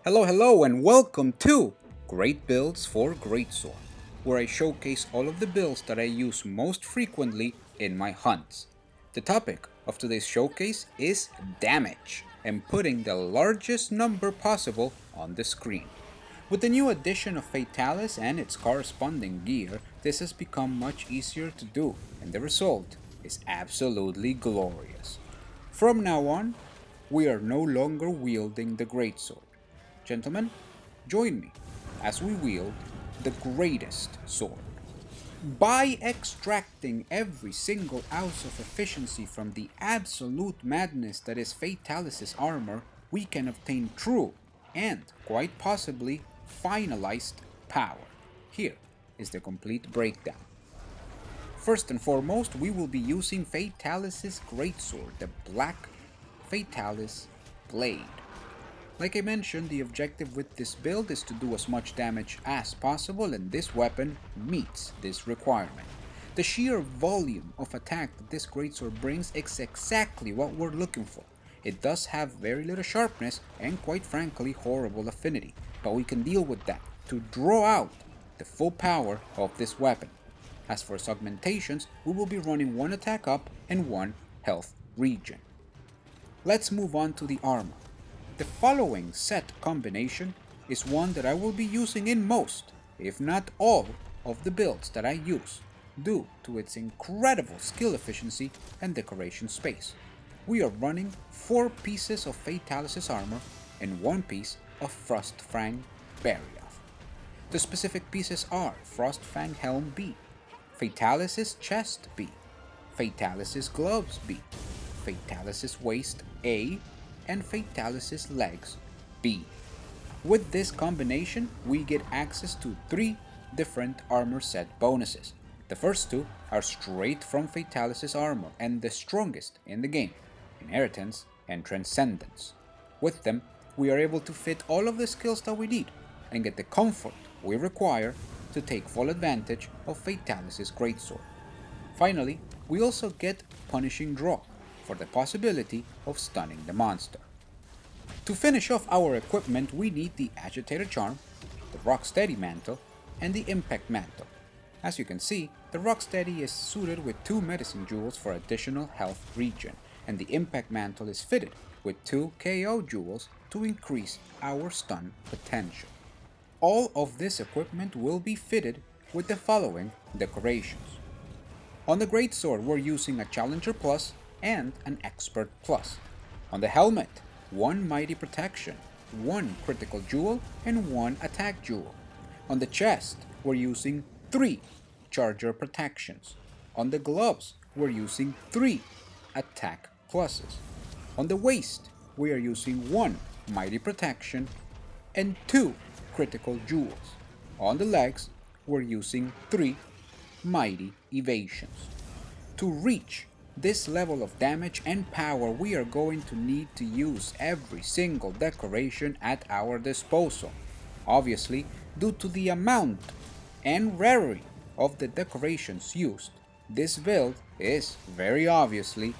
Hello, and welcome to Great Builds for Greatsword, where I showcase all of the builds that I use most frequently in my hunts. The topic of today's showcase is damage, and putting the largest number possible on the screen. With the new addition of Fatalis and its corresponding gear, this has become much easier to do, and the result is absolutely glorious. From now on, we are no longer wielding the greatsword. Gentlemen, join me as we wield the greatest sword. By extracting every single ounce of efficiency from the absolute madness that is Fatalis' armor, we can obtain true and, quite possibly, finalized power. Here is the complete breakdown. First and foremost, we will be using Fatalis' greatsword, the Black Fatalis Blade. Like I mentioned, the objective with this build is to do as much damage as possible, and this weapon meets this requirement. The sheer volume of attack that this greatsword brings is exactly what we're looking for. It does have very little sharpness and, quite frankly, horrible affinity, but we can deal with that to draw out the full power of this weapon. As for its augmentations, we will be running one attack up and one health regen. Let's move on to the armor. The following set combination is one that I will be using in most, if not all, of the builds that I use, due to its incredible skill efficiency and decoration space. We are running 4 pieces of Fatalis' armor and 1 piece of Frostfang Barioth. The specific pieces are Frostfang Helm B, Fatalis' Chest B, Fatalis' Gloves B, Fatalis' Waist A, and Fatalis' Legs B. With this combination, we get access to 3 different armor set bonuses. The first 2 are straight from Fatalis' armor and the strongest in the game, Inheritance and Transcendence. With them, we are able to fit all of the skills that we need and get the comfort we require to take full advantage of Fatalis' greatsword. Finally, we also get Punishing Draw, for the possibility of stunning the monster. To finish off our equipment, we need the Agitator Charm, the Rocksteady Mantle, and the Impact Mantle. As you can see, the Rocksteady is suited with 2 Medicine Jewels for additional health regen, and the Impact Mantle is fitted with 2 KO Jewels to increase our stun potential. All of this equipment will be fitted with the following decorations. On the Greatsword, we're using a Challenger Plus and an Expert Plus. On the helmet, 1 Mighty Protection, 1 Critical Jewel, and 1 Attack Jewel. On the chest, we're using 3 Charger Protections. On the gloves, we're using 3 Attack Pluses. On the waist, we are using 1 Mighty Protection and 2 Critical Jewels. On the legs, we're using 3 Mighty Evasions. To reach this level of damage and power, we are going to need to use every single decoration at our disposal. Obviously, due to the amount and rarity of the decorations used, this build is very obviously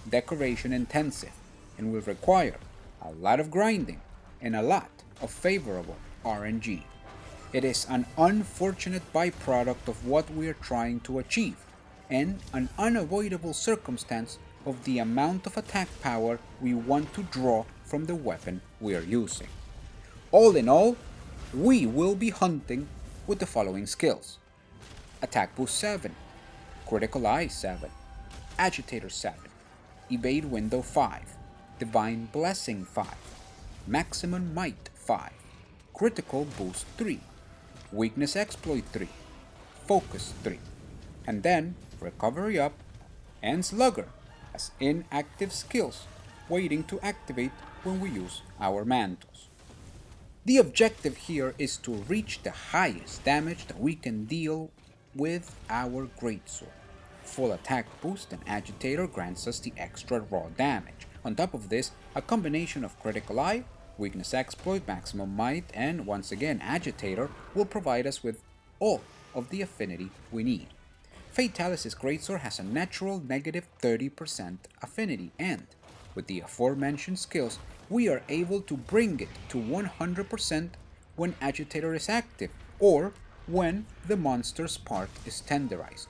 decoration intensive and will require a lot of grinding and a lot of favorable RNG. It is an unfortunate byproduct of what we are trying to achieve, and an unavoidable circumstance of the amount of attack power we want to draw from the weapon we are using. All in all, we will be hunting with the following skills: Attack Boost 7, Critical Eye 7, Agitator 7, Evade Window 5, Divine Blessing 5, Maximum Might 5, Critical Boost 3, Weakness Exploit 3, Focus 3, and then Recovery Up and Slugger as inactive skills waiting to activate when we use our mantles. The objective here is to reach the highest damage that we can deal with our greatsword. Full attack boost and agitator grants us the extra raw damage. On top of this, a combination of critical eye, weakness exploit, maximum might, and once again agitator will provide us with all of the affinity we need. Fatalis' greatsword has a natural negative 30% affinity, and with the aforementioned skills, we are able to bring it to 100% when Agitator is active or when the monster's part is tenderized.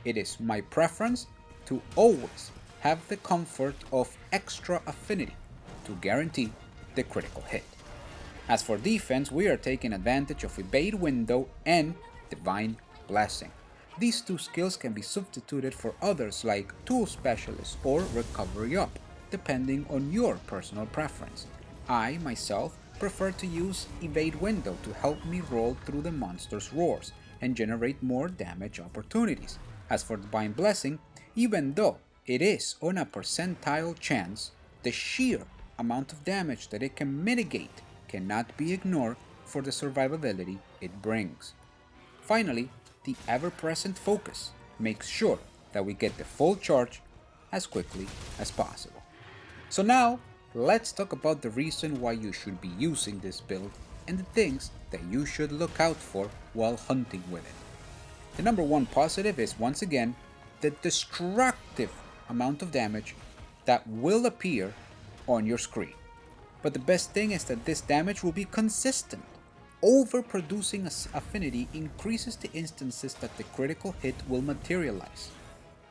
It is my preference to always have the comfort of extra affinity to guarantee the critical hit. As for defense, we are taking advantage of Evade Window and Divine Blessing. These two skills can be substituted for others like Tool Specialist or Recovery Up, depending on your personal preference. I, myself, prefer to use Evade Window to help me roll through the monster's roars and generate more damage opportunities. As for Divine Blessing, even though it is on a percentile chance, the sheer amount of damage that it can mitigate cannot be ignored for the survivability it brings. Finally, the ever-present focus makes sure that we get the full charge as quickly as possible. So now, let's talk about the reason why you should be using this build and the things that you should look out for while hunting with it. The number one positive is, once again, the destructive amount of damage that will appear on your screen. But the best thing is that this damage will be consistent. Overproducing affinity increases the instances that the critical hit will materialize.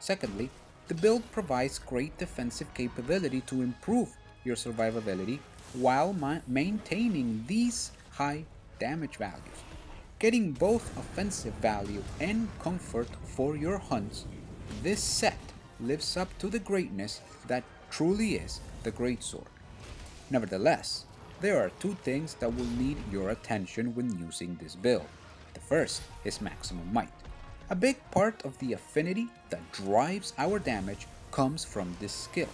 Secondly, the build provides great defensive capability to improve your survivability while maintaining these high damage values. Getting both offensive value and comfort for your hunts, this set lives up to the greatness that truly is the Greatsword. Nevertheless, there are two things that will need your attention when using this build. The first is maximum might. A big part of the affinity that drives our damage comes from this skill.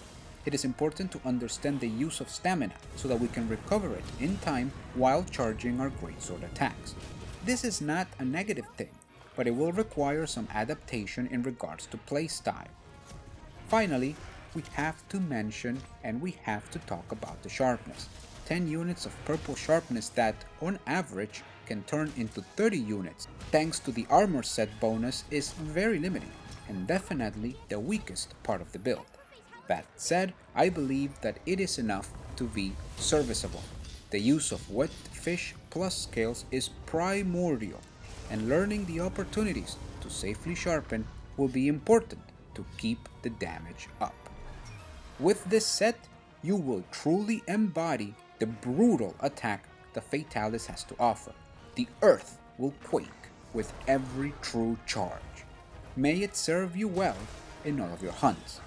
It is important to understand the use of stamina so that we can recover it in time while charging our greatsword attacks. This is not a negative thing, but it will require some adaptation in regards to playstyle. Finally, we have to mention and we have to talk about the sharpness. 10 units of purple sharpness that, on average, can turn into 30 units thanks to the armor set bonus is very limiting and definitely the weakest part of the build. That said, I believe that it is enough to be serviceable. The use of wet fish plus scales is primordial, and learning the opportunities to safely sharpen will be important to keep the damage up. With this set, you will truly embody the brutal attack the Fatalis has to offer. The earth will quake with every true charge. May it serve you well in all of your hunts.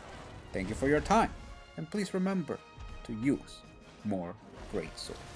Thank you for your time, and please remember to use more greatswords.